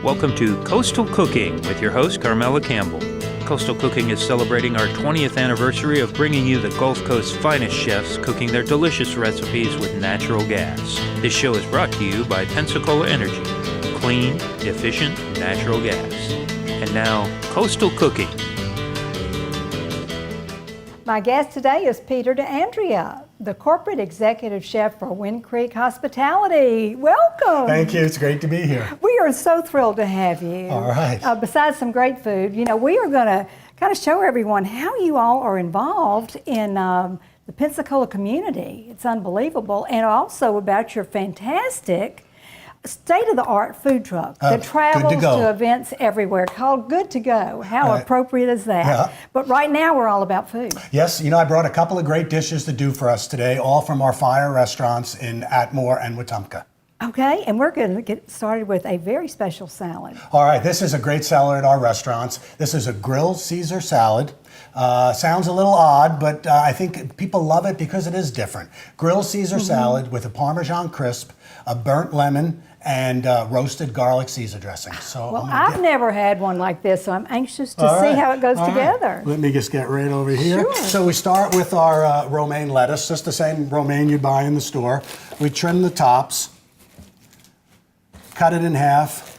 Welcome to Coastal Cooking with your host, Carmela Campbell. Coastal Cooking is celebrating our 20th anniversary of bringing you the Gulf Coast's finest chefs cooking their delicious recipes with natural gas. This show is brought to you by Pensacola Energy, clean, efficient, natural gas. And now, Coastal Cooking. My guest today is Peter DeAndrea, the corporate executive chef for WindCreek Hospitality. Welcome. Thank you. It's great to be here. We are so thrilled to have you. All right. Besides some great food, we are going to kind of show everyone how you all are involved in the Pensacola community. It's unbelievable. And also about your fantastic state-of-the-art food truck that travels to events everywhere called Good to Go. How appropriate is that? Yeah. But right now we're all about food. Yes, I brought a couple of great dishes to do for us today, all from our fire restaurants in Atmore and Wetumpka. Okay, and we're going to get started with a very special salad. All right, this is a great salad at our restaurants. This is a grilled Caesar salad. Sounds a little odd, but I think people love it because it is different. Grilled Caesar salad with a Parmesan crisp, a burnt lemon, and roasted garlic Caesar dressing. So well, I've never had one like this, so I'm anxious to see how it goes together. Let me just get right over here. Sure. So we start with our romaine lettuce, just the same romaine you'd buy in the store. We trim the tops, cut it in half.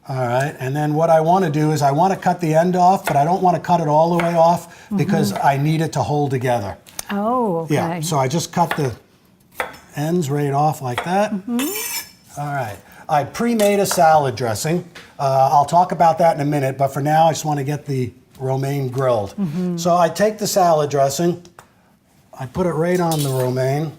All right, and then what I want to do is I want to cut the end off, but I don't want to cut it all the way off because I need it to hold together. Oh, okay. Yeah, so I just cut the ends right off like that. All right, I pre-made a salad dressing. I'll talk about that in a minute, but for now I just want to get the romaine grilled. So I take the salad dressing, I put it right on the romaine.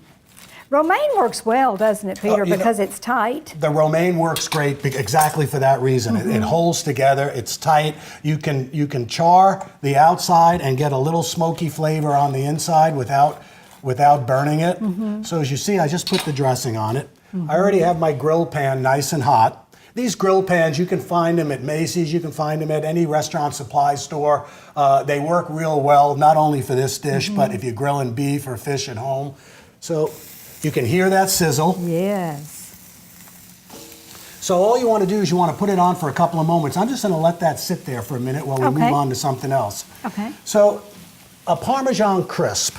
Romaine works well, doesn't it, Peter, because it's tight? The romaine works great exactly for that reason. It holds together, it's tight. You can char the outside and get a little smoky flavor on the inside without burning it. So as you see, I just put the dressing on it. I already have my grill pan nice and hot. These grill pans, you can find them at Macy's, you can find them at any restaurant supply store. They work real well, not only for this dish, but if you're grilling beef or fish at home. So you can hear that sizzle. Yes. So all you want to do is you want to put it on for a couple of moments. I'm just going to let that sit there for a minute while we move on to something else. Okay. So a Parmesan crisp.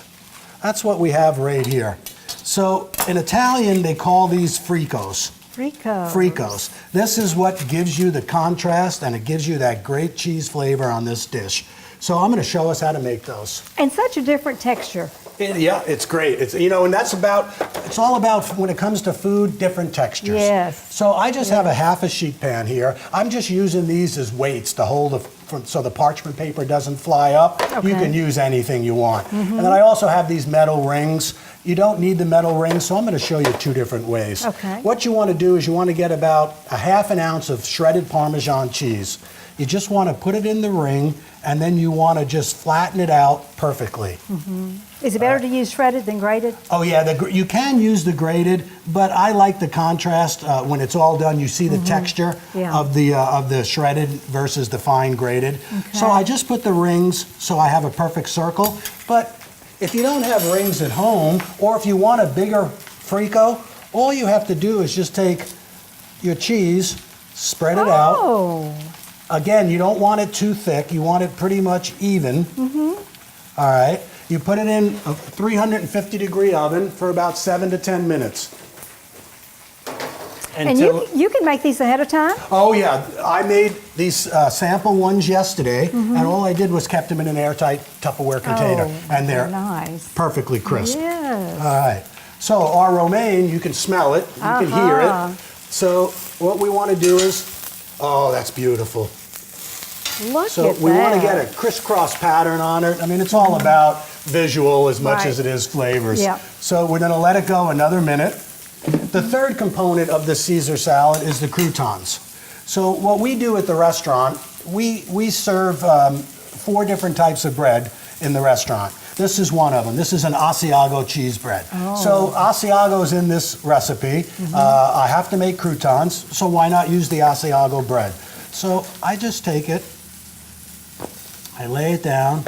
That's what we have right here. So in Italian, they call these fricos. Fricos. This is what gives you the contrast and it gives you that great cheese flavor on this dish. So I'm going to show us how to make those. And such a different texture. Yeah, it's great. It's and it's all about when it comes to food, different textures. Yes. So I just have a half a sheet pan here. I'm just using these as weights to hold so the parchment paper doesn't fly up. Okay. You can use anything you want. And then I also have these metal rings. You don't need the metal rings, so I'm going to show you two different ways. Okay. What you want to do is you want to get about a half an ounce of shredded Parmesan cheese. You just want to put it in the ring, and then you want to just flatten it out perfectly. Is it better to use shredded than grated? Oh yeah, you can use the grated, but I like the contrast. When it's all done, you see the texture of the shredded versus the fine grated. Okay. So I just put the rings so I have a perfect circle. But if you don't have rings at home, or if you want a bigger frico, all you have to do is just take your cheese, spread it out. Again, you don't want it too thick. You want it pretty much even. All right. You put it in a 350-degree oven for about 7 to 10 minutes. And you can make these ahead of time? Oh yeah, I made these sample ones yesterday, and all I did was kept them in an airtight Tupperware container, and they're nice. Perfectly crisp. Yes. All right. So our romaine, you can smell it, you can hear it. So what we want to do is, oh, that's beautiful. Look so at we that. want to get a crisscross pattern on it. I mean, it's all about visual as much as it is flavors. Yep. So we're going to let it go another minute. The third component of the Caesar salad is the croutons. So what we do at the restaurant, we serve 4 different types of bread in the restaurant. This is one of them. This is an Asiago cheese bread. So Asiago is in this recipe. I have to make croutons, so why not use the Asiago bread? So I just take it, I lay it down,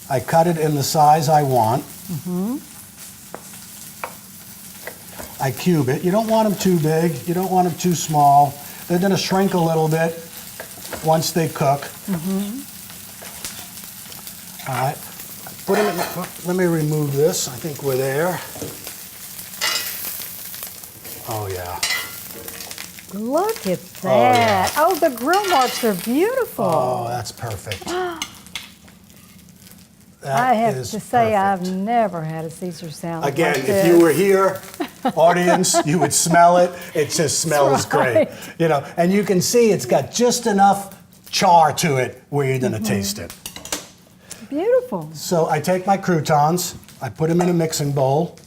I cut it in the size I want. I cube it. You don't want them too big. You don't want them too small. They're going to shrink a little bit once they cook. All right. Put them in, let me remove this. I think we're there. Oh, yeah. Look at that. Oh, the grill marks are beautiful. Oh, that's perfect. I have is to say, perfect. I've never had a Caesar salad Again, like if you were here, audience, you would smell it. It just smells right. great. You know, and you can see it's got just enough char to it where you're going to taste it. Beautiful. So I take my croutons, I put them in a mixing bowl.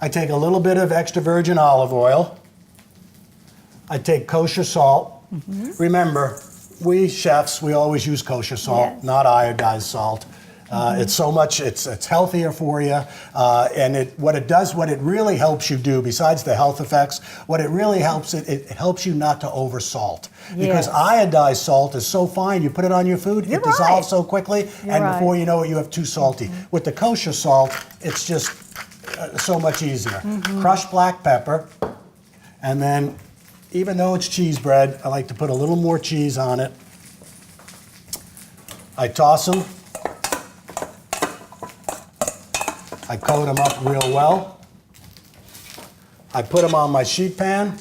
I take a little bit of extra virgin olive oil. I take kosher salt. Remember, we chefs, we always use kosher salt, Yes. not iodized salt. It's so much, it's healthier for you. And what it really helps you do, besides the health effects, what it really helps, it helps you not to over salt. Because Yes. iodized salt is so fine, you put it on your food, You're it dissolves right. so quickly, You're and right. before you know it, you have too salty. With the kosher salt, it's just so much easier. Crushed black pepper, and then even though it's cheese bread, I like to put a little more cheese on it. I toss them. I coat them up real well. I put them on my sheet pan.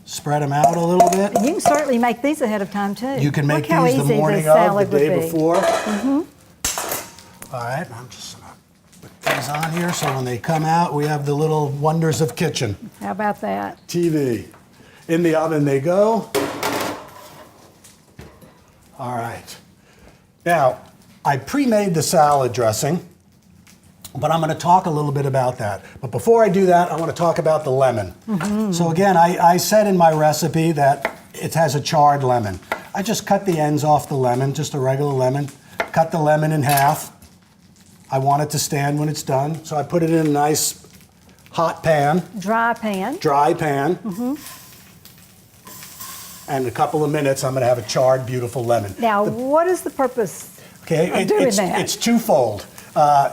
Spread them out a little bit. You can certainly make these ahead of time, too. You can make Look how these the easy morning this of, the salad would day be. before. All right, I'm just gonna put these on here so when they come out, we have the little wonders of kitchen. How about that? TV. In the oven they go. All right. Now, I pre-made the salad dressing, but I'm going to talk a little bit about that. But before I do that, I want to talk about the lemon. So again, I said in my recipe that it has a charred lemon. I just cut the ends off the lemon, just a regular lemon. Cut the lemon in half. I want it to stand when it's done, so I put it in a nice hot pan. Dry pan. Dry pan. And in a couple of minutes, I'm going to have a charred, beautiful lemon. Now, what is the purpose Okay, of doing that? it's twofold.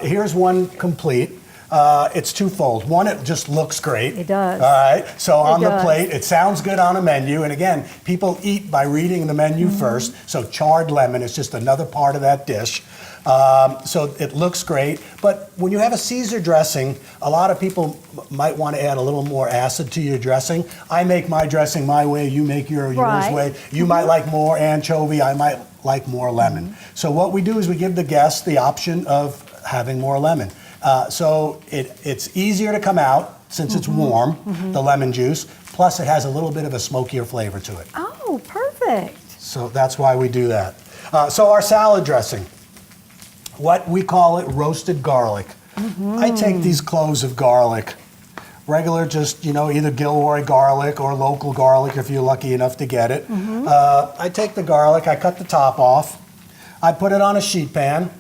Here's one complete. It's twofold. One, it just looks great. It does. All right. So on the does. plate, it sounds good on a menu. And again, people eat by reading the menu first. So charred lemon is just another part of that dish. So it looks great. But when you have a Caesar dressing, a lot of people might want to add a little more acid to your dressing. I make my dressing my way. You make yours Right. way. You might like more anchovy. I might like more lemon. So what we do is we give the guests the option of having more lemon. So it's easier to come out since it's warm, the lemon juice, plus it has a little bit of a smokier flavor to it. Oh, perfect. So that's why we do that. So our salad dressing, what we call it roasted garlic. I take these cloves of garlic, regular just, either Gilroy garlic or local garlic if you're lucky enough to get it. I take the garlic, I cut the top off, I put it on a sheet pan,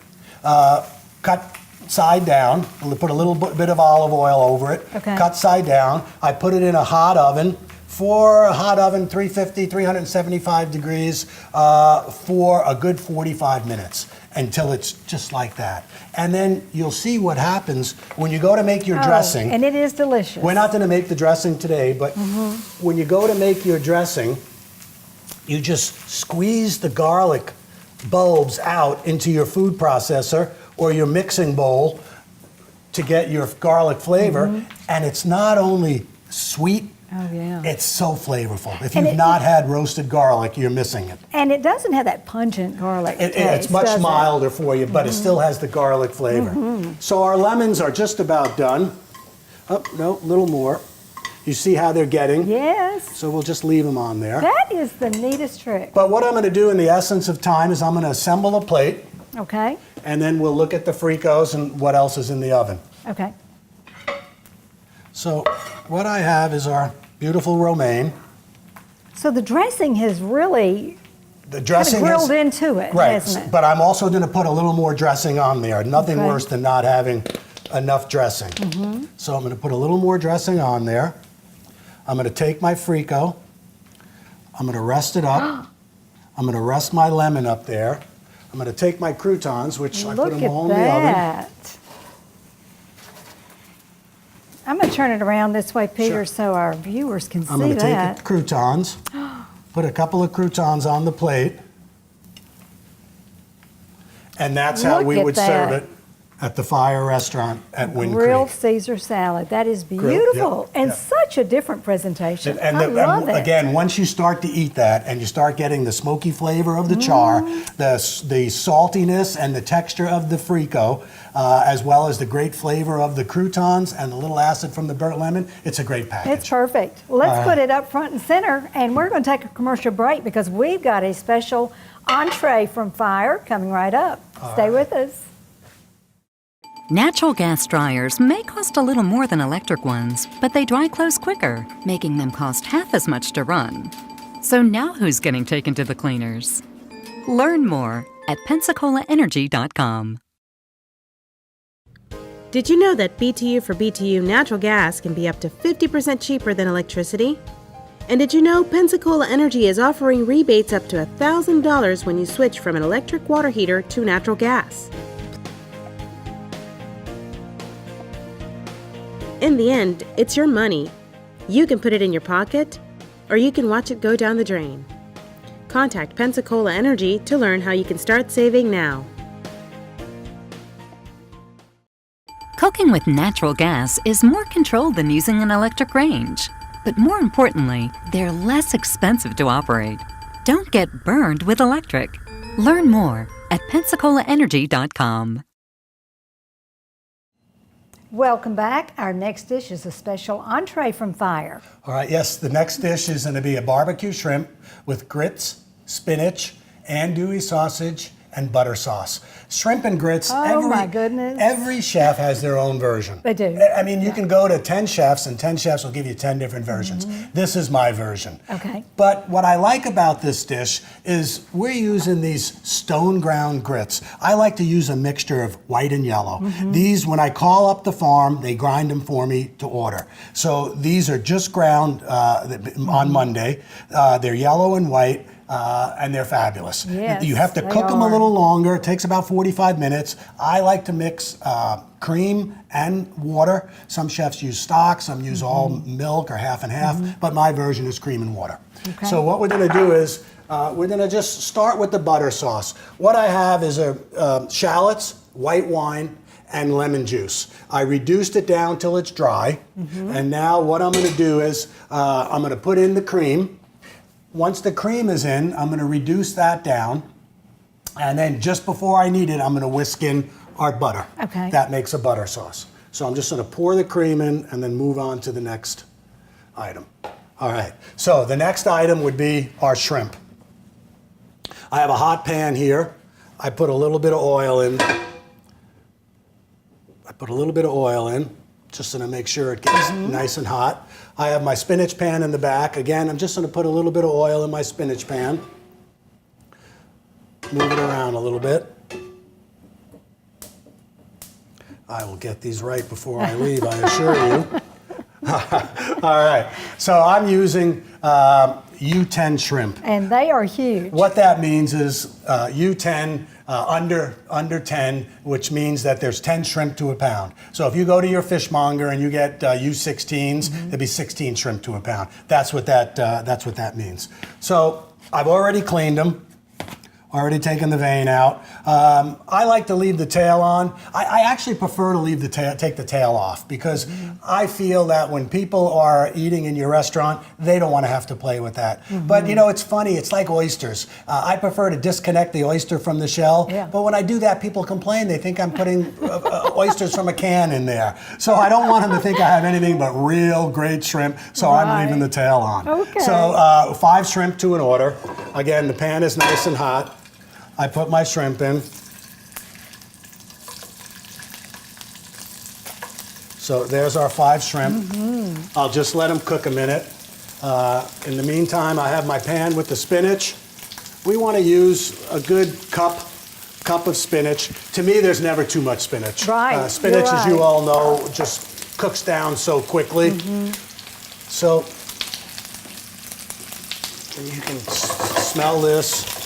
cut side down, and put a little bit of olive oil over it, Okay. cut side down. I put it in a hot oven, 350, 375 degrees for a good 45 minutes until it's just like that. And then you'll see what happens when you go to make your dressing. And it is delicious. We're not going to make the dressing today, but when you go to make your dressing, you just squeeze the garlic bulbs out into your food processor or your mixing bowl to get your garlic flavor. And it's not only sweet, Oh, yeah. it's so flavorful. If And you've it- not had roasted garlic, you're missing it. And it doesn't have that pungent garlic taste, It's much does it? milder for you, but it still has the garlic flavor. So our lemons are just about done. Oh, no, a little more. You see how they're getting? Yes. So we'll just leave them on there. That is the neatest trick. But what I'm going to do in the essence of time is I'm going to assemble a plate, Okay. and then we'll look at the fricos and what else is in the oven. Okay. So what I have is our beautiful romaine. So the dressing has really The kind of dressing grilled is into it, right, hasn't it? but I'm also going to put a little more dressing on there. Nothing Okay. worse than not having enough dressing. So I'm going to put a little more dressing on there. I'm going to take my frico. I'm going to rest it up. I'm going to rest my lemon up there. I'm going to take my croutons, which I put Look them at all in the oven. that. I'm going to turn it around this way, Peter, Sure. so our viewers can I'm see going to that. take croutons, put a couple of croutons on the plate, and that's how Look we at would that. serve it at the Fire Restaurant at WindCreek. Grilled Caesar salad. That is beautiful. yeah, And yeah. such a different presentation. And I love it. again, once you start to eat that and you start getting the smoky flavor of the char, the saltiness and the texture of the frico, as well as the great flavor of the croutons and the little acid from the burnt lemon, it's a great package. It's perfect. Well, let's put it up front and center, and we're going to take a commercial break because we've got a special entree from Fire coming right up. Stay with us. Natural gas dryers may cost a little more than electric ones, but they dry clothes quicker, making them cost half as much to run. So now who's getting taken to the cleaners? Learn more at PensacolaEnergy.com. Did you know that BTU for BTU natural gas can be up to 50% cheaper than electricity? And did you know Pensacola Energy is offering rebates up to $1,000 when you switch from an electric water heater to natural gas? In the end, it's your money. You can put it in your pocket, or you can watch it go down the drain. Contact Pensacola Energy to learn how you can start saving now. Cooking with natural gas is more controlled than using an electric range. But more importantly, they're less expensive to operate. Don't get burned with electric. Learn more at PensacolaEnergy.com. Welcome back. Our next dish is a special entree from Fire. All right, yes, the next dish is going to be a barbecue shrimp with grits, spinach, andouille sausage, and butter sauce. Shrimp and grits, Oh, my goodness. every chef has their own version. They do. I mean, you can go to 10 chefs and 10 chefs will give you 10 different versions. This is my version. Okay. But what I like about this dish is we're using these stone ground grits. I like to use a mixture of white and yellow. These, when I call up the farm, they grind them for me to order. So these are just ground on Monday. They're yellow and white. And they're fabulous. Yes, you have to they cook them a are. little longer. It takes about 45 minutes. I like to mix cream and water. Some chefs use stock, some use all milk or half and half, but my version is cream and water. Okay. So what we're going to do is we're going to just start with the butter sauce. What I have is shallots, white wine, and lemon juice. I reduced it down till it's dry. And now what I'm going to do is I'm going to put in the cream. Once the cream is in, I'm going to reduce that down. And then just before I need it, I'm going to whisk in our butter. Okay. That makes a butter sauce. So I'm just going to pour the cream in and then move on to the next item. All right. So the next item would be our shrimp. I have a hot pan here. I put a little bit of oil in. Just going to make sure it gets nice and hot. I have my spinach pan in the back. Again, I'm just going to put a little bit of oil in my spinach pan. Move it around a little bit. I will get these right before I leave, I assure you. All right, so I'm using U10 shrimp. And they are huge. What that means is U10 under 10, which means that there's 10 shrimp to a pound. So if you go to your fishmonger and you get U16s, there'd be 16 shrimp to a pound. That's what that means. So I've already cleaned them. Already taken the vein out. I like to leave the tail on. I actually prefer to leave take the tail off because I feel that when people are eating in your restaurant, they don't want to have to play with that. But you know, it's funny. It's like oysters. I prefer to disconnect the oyster from the shell. Yeah. But when I do that, people complain. They think I'm putting oysters from a can in there. So I don't want them to think I have anything but real great shrimp. So I'm leaving the tail on. Okay. So 5 shrimp to an order. Again, the pan is nice and hot. I put my shrimp in. So there's our 5 shrimp. I'll just let them cook a minute. In the meantime, I have my pan with the spinach. We want to use a good cup of spinach. To me, there's never too much spinach. Right, Spinach, you're as you right. all know, just cooks down so quickly. So you can smell this.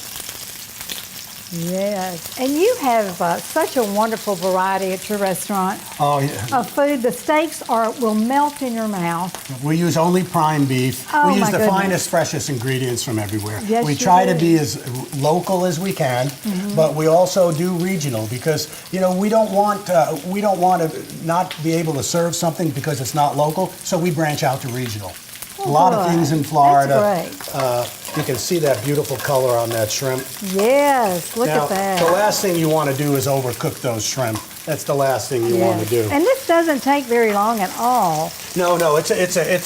Yes, and you have such a wonderful variety at your restaurant Oh, yeah. of food. The steaks will melt in your mouth. We use only prime beef. Oh, We use my the goodness. finest, freshest ingredients from everywhere. Yes, we you try to do. be as local as we can, but we also do regional because we don't want to not be able to serve something because it's not local. So we branch out to regional. A lot of good. things in Florida. That's You can see that beautiful color on that shrimp. Yes, look Now, at that. the last thing you want to do is overcook those shrimp. That's the last thing you want to do. And this doesn't take very long at all. No, it's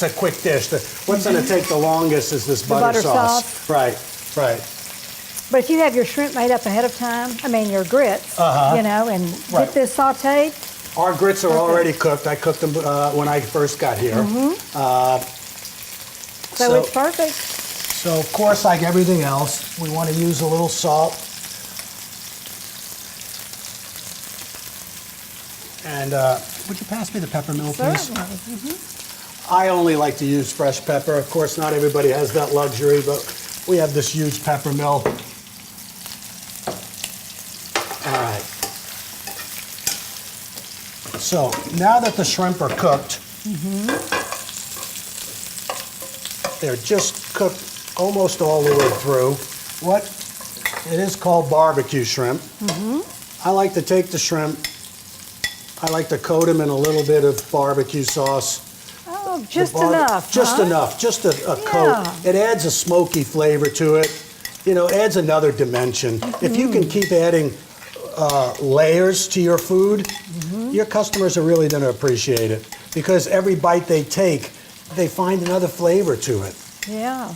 a quick dish. What's going to take the longest is this butter sauce. Right. But if you have your shrimp made up ahead of time, your grits, and Right. get this sauteed. Our grits are already cooked. I cooked them when I first got here. So it's perfect. So of course, like everything else, we want to use a little salt. And would you pass me the pepper mill, please? Certainly. I only like to use fresh pepper. Of course, not everybody has that luxury, but we have this huge pepper mill. All right. So now that the shrimp are cooked, they're just cooked almost all the way through. It is called barbecue shrimp. I like to take the shrimp, I like to coat them in a little bit of barbecue sauce. Oh, just enough. Just huh? enough, just a coat. It adds a smoky flavor to it. Adds another dimension. If you can keep adding layers to your food, your customers are really going to appreciate it because every bite they take, they find another flavor to it. Yeah.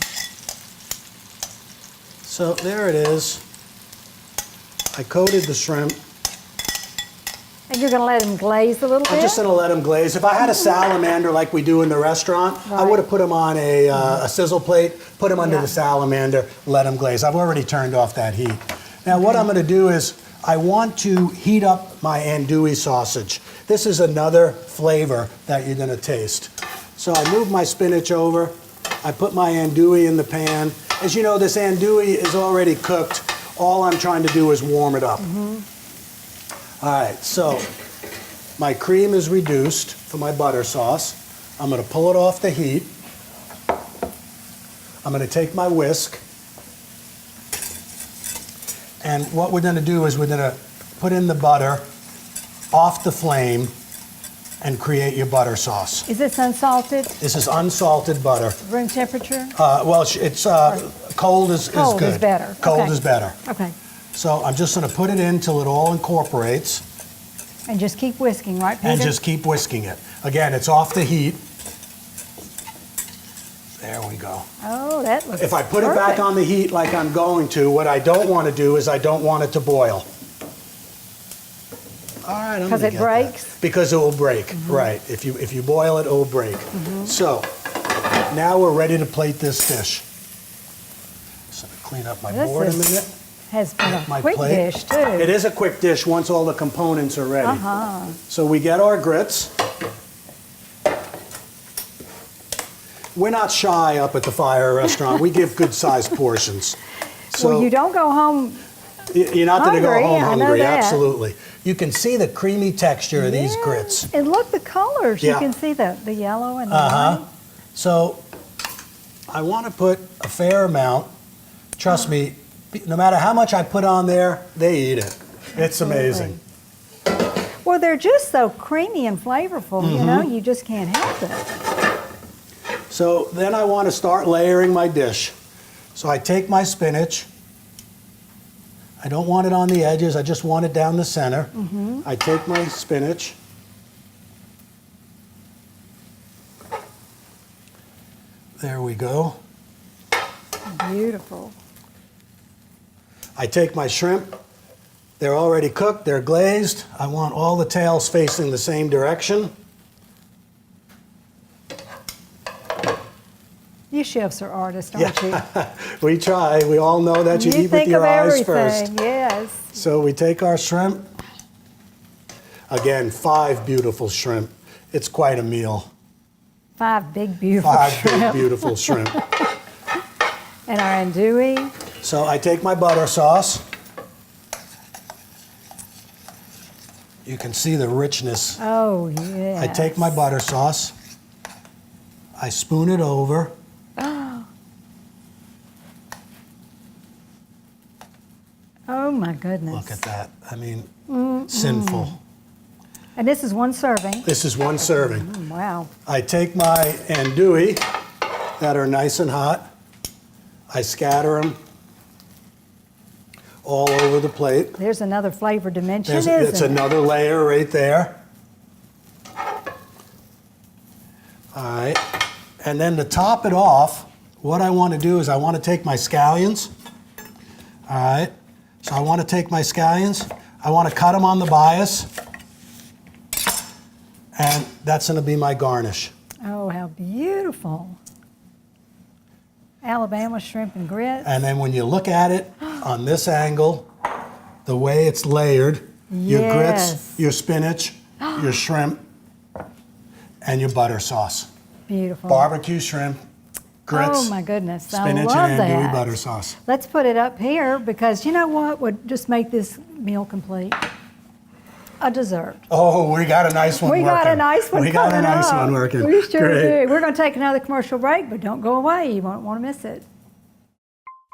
So there it is. I coated the shrimp. And you're going to let them glaze a little bit? I'm just going to let them glaze. If I had a salamander like we do in the restaurant, I Right. would have put them on a sizzle plate, put them under Yeah. the salamander, let them glaze. I've already turned off that heat. Now what I'm going to do is I want to heat up my andouille sausage. This is another flavor that you're going to taste. So I move my spinach over. I put my andouille in the pan. As you know, this andouille is already cooked. All I'm trying to do is warm it up. All right, so my cream is reduced for my butter sauce. I'm going to pull it off the heat. I'm going to take my whisk. And what we're going to do is we're going to put in the butter off the flame and create your butter sauce. Is this unsalted? This is unsalted butter. Room temperature? Well, it's cold is Cold good. is better. Cold Okay. is better. Okay. So I'm just going to put it in till it all incorporates And just keep whisking, right, Peter? and just keep whisking it. Again, it's off the heat. There we go. Oh, that looks If I put it back perfect. on the heat like I'm going to, what I don't want to do is I don't want it to boil. All right, I'm 'Cause gonna it get breaks? that. Because it will break, right. If you boil it, it will break. So, now we're ready to plate this dish. So clean up my This board a is- minute. Has been a My quick plate. dish, too. It is a quick dish once all the components are ready. So we get our grits. We're not shy up at the Fire restaurant. We give good sized portions. So Well, you don't go home. you're not going to go hungry, home I know hungry, that. absolutely. You can see the creamy texture of these grits. And look, the colors. Yeah. You can see the yellow and the white. So I want to put a fair amount. Trust me, no matter how much I put on there, they eat it. It's amazing. Well, they're just so creamy and flavorful, you know, you just can't help it. So then I want to start layering my dish. So I take my spinach. I don't want it on the edges, I just want it down the center. I take my spinach. There we go. Beautiful. I take my shrimp. They're already cooked, they're glazed. I want all the tails facing the same direction. You chefs are artists, aren't you? We try. We all know that you eat with think your of eyes everything, first. yes. So we take our shrimp. Again, 5 beautiful shrimp. It's quite a meal. 5 big, beautiful 5 shrimp. big, beautiful shrimp. And our andouille. So I take my butter sauce. You can see the richness. Oh, yeah. I take my butter sauce, I spoon it over. Oh, my goodness. Look at that. I mean, sinful. And this is one serving. This is one serving. Wow. I take my andouille that are nice and hot. I scatter them all over the plate. There's another flavor dimension, It's isn't it? another layer right there. All right. And then to top it off, what I want to do is I want to take my scallions. All right. So I want to take my scallions. I want to cut them on the bias. And that's going to be my garnish. Oh, how beautiful. Alabama shrimp and grits. And then when you look at it on this angle, the way it's layered, your grits, Yes. your spinach, your shrimp, and your butter sauce. Beautiful. Barbecue shrimp, grits, Oh, my goodness. I spinach love and andouille that. butter sauce. Let's put it up here because you know what would just make this meal complete? A dessert. Oh, we got a nice one We working. got a nice one We got a coming nice up. one working. We sure Great. do. We're going to take another commercial break, but don't go away. You won't want to miss it.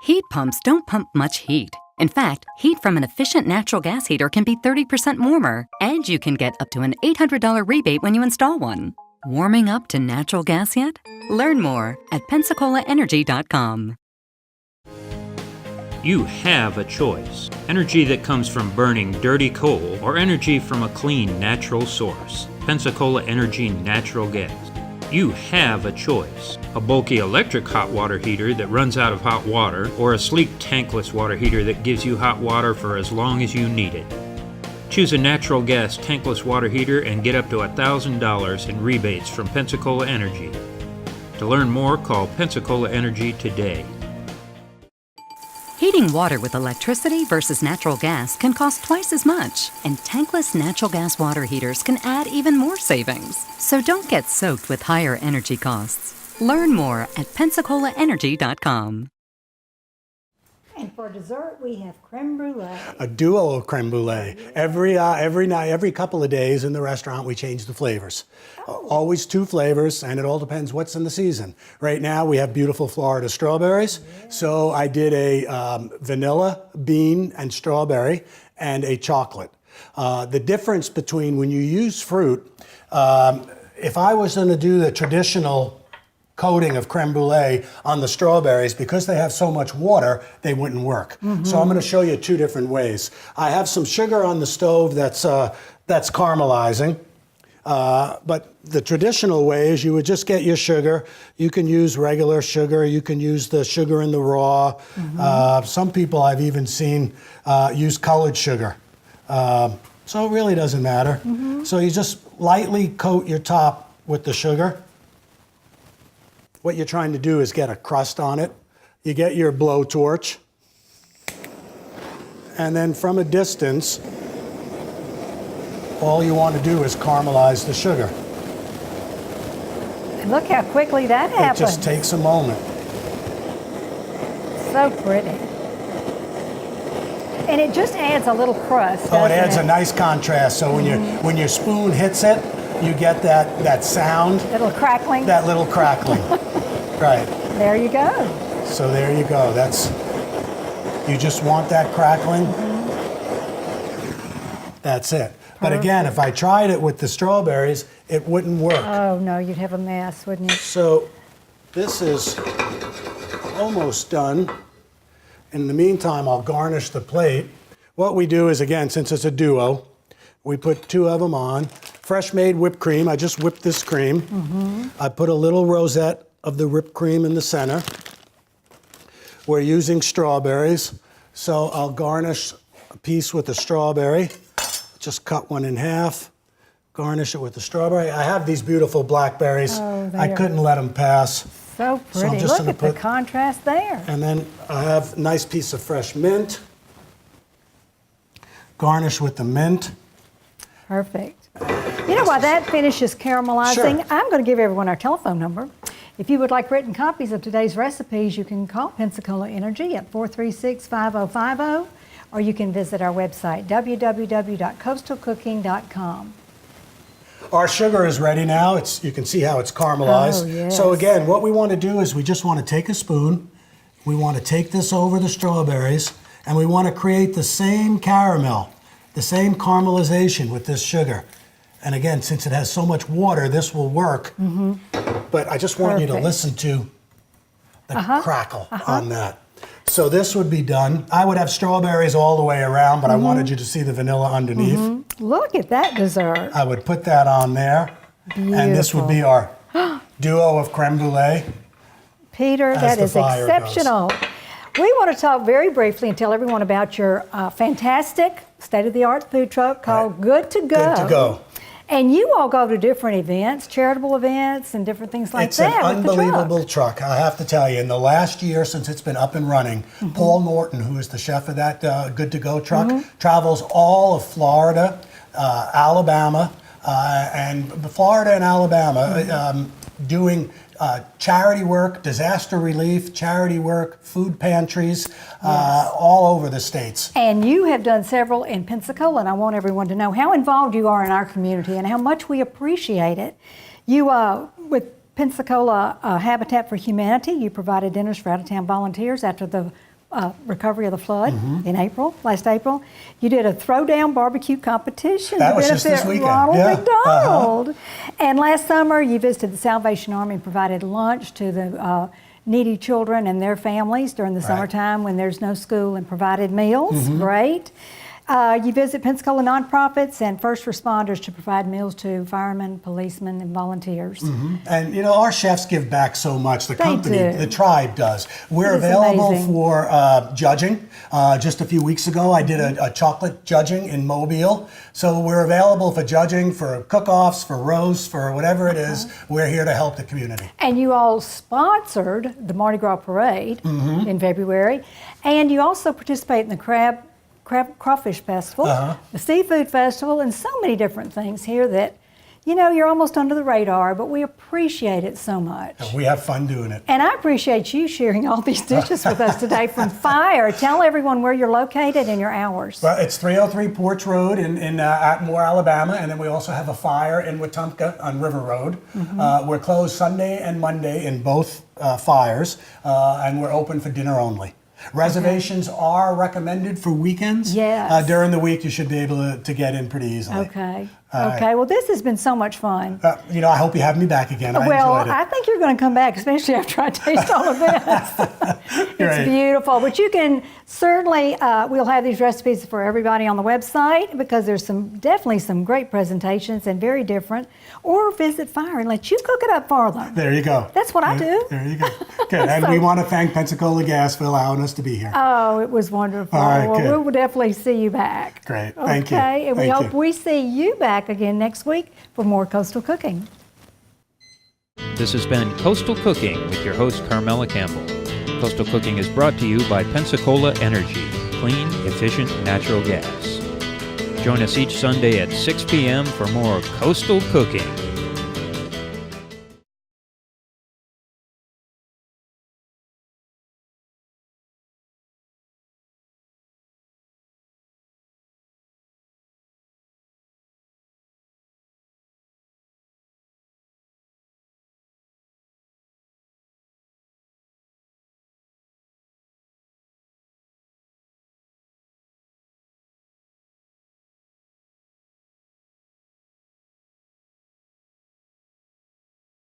Heat pumps don't pump much heat. In fact, heat from an efficient natural gas heater can be 30% warmer, and you can get up to an $800 rebate when you install one. Warming up to natural gas yet? Learn more at PensacolaEnergy.com. You have a choice. Energy that comes from burning dirty coal or energy from a clean natural source. Pensacola Energy Natural Gas. You have a choice. A bulky electric hot water heater that runs out of hot water, or a sleek tankless water heater that gives you hot water for as long as you need it. Choose a natural gas tankless water heater and get up to $1,000 in rebates from Pensacola Energy. To learn more, call Pensacola Energy today. Heating water with electricity versus natural gas can cost twice as much, and tankless natural gas water heaters can add even more savings. So don't get soaked with higher energy costs. Learn more at PensacolaEnergy.com. And for dessert, we have creme brulee. A duo of creme brulee. Every night, every couple of days in the restaurant, we change the flavors. Always two flavors, and it all depends what's in the season. Right now, we have beautiful Florida strawberries. So I did a vanilla, bean, and strawberry, and a chocolate. The difference between when you use fruit, if I was going to do the traditional coating of creme brulee on the strawberries, because they have so much water, they wouldn't work. So I'm going to show you two different ways. I have some sugar on the stove that's caramelizing, but the traditional way is you would just get your sugar. You can use regular sugar. You can use the sugar in the raw. Some people I've even seen use colored sugar. So it really doesn't matter. So you just lightly coat your top with the sugar. What you're trying to do is get a crust on it. You get your blowtorch, and then from a distance, all you want to do is caramelize the sugar. And look how quickly that It happened. just takes a moment. So pretty. And it just adds a little crust, Oh, it doesn't adds a nice contrast. So when your spoon hits it, you get that sound, Little crackling. that little crackling. Right. There you go. So there you go. You just want that crackling. That's it. But again, if I tried it with the strawberries, it wouldn't work. Oh, no, you'd have a mess, wouldn't you? So this is almost done. In the meantime, I'll garnish the plate. What we do is, again, since it's a duo, we put two of them on. Fresh made whipped cream. I just whipped this cream. I put a little rosette of the whipped cream in the center. We're using strawberries, so I'll garnish a piece with a strawberry. Just cut one in half, garnish it with the strawberry. I have these beautiful blackberries. Oh, they I are- couldn't let them pass. So So I'm pretty. just Look gonna at the put- contrast there. And then I have a nice piece of fresh mint. Garnish with the mint. Perfect. You know, while that finishes caramelizing, Sure. I'm going to give everyone our telephone number. If you would like written copies of today's recipes, you can call Pensacola Energy at 436-5050, or you can visit our website, www.coastalcooking.com. Our sugar is ready now. You can see how it's caramelized. Oh, yes. So again, what we want to do is we just want to take a spoon, we want to take this over the strawberries, and we want to create the same caramel, the same caramelization with this sugar. And again, since it has so much water, this will work. But I just want you to Perfect. listen to the crackle on that. So this would be done. I would have strawberries all the way around, but I wanted you to see the vanilla underneath. Look at that dessert. I would put that on there. And this would be our duo of creme brulee. Peter, As that the is fire exceptional. We want to talk very briefly and tell everyone about your fantastic state-of-the-art food truck called Good to Go. Good to Go. And you all go to different events, charitable events, and different things like It's that. an with the unbelievable truck, I have to tell you. In the last year since it's been up and running, Paul Norton, who is the chef of that Good to Go truck, travels all of Florida, Alabama, and Florida and Alabama doing charity work, disaster relief, charity work, food pantries, all over the states. And you have done several in Pensacola, and I want everyone to know how involved you are in our community and how much we appreciate it. You, with Pensacola Habitat for Humanity, you provided dinners for out-of-town volunteers after the recovery of the flood in last April. You did a throwdown barbecue competition That to was just benefit this weekend, Ronald yeah. McDonald. And last summer, you visited the Salvation Army and provided lunch to the needy children and their families during the summertime when there's no school, and provided meals. Great. You visit Pensacola nonprofits and first responders to provide meals to firemen, policemen, and volunteers. And you know, our chefs give back so much. The They company, do. the tribe does. We're It is available amazing. for judging. Just a few weeks ago, I did a chocolate judging in Mobile. So we're available for judging, for cook-offs, for roasts, for whatever it is. We're here to help the community. And you all sponsored the Mardi Gras Parade in February. And you also participate in the Crawfish Festival, the Seafood Festival, and so many different things here that, you know, you're almost under the radar, but we appreciate it so much. We have fun doing it. And I appreciate you sharing all these dishes with us today from Fire. Tell everyone where you're located and your hours. Well, it's 303 Porch Road in Atmore, Alabama, and then we also have a Fire in Wetumpka on River Road. We're closed Sunday and Monday in both Fires, and we're open for dinner only. Reservations are recommended for weekends. Yes. During the week, you should be able to get in pretty easily. Okay. All right. Okay. Well, this has been so much fun. You know, I hope you have me back again. I Well, enjoyed it. I think you're going to come back, especially after I taste all of this. It's Great. beautiful. But you can certainly, we'll have these recipes for everybody on the website because there's definitely some great presentations and very different. Or visit Fire and let you cook it up for them. There you go. That's what I do. There you go. Good. And we want to thank Pensacola Gas for allowing us to be here. Oh, it was wonderful. All right, well, good. we will definitely see you back. Great. Thank you. Okay, and we Thank hope you. we see you back again next week for more Coastal Cooking. This has been Coastal Cooking with your host, Carmela Campbell. Coastal Cooking is brought to you by Pensacola Energy, clean, efficient natural gas. Join us each Sunday at 6 p.m. for more Coastal Cooking.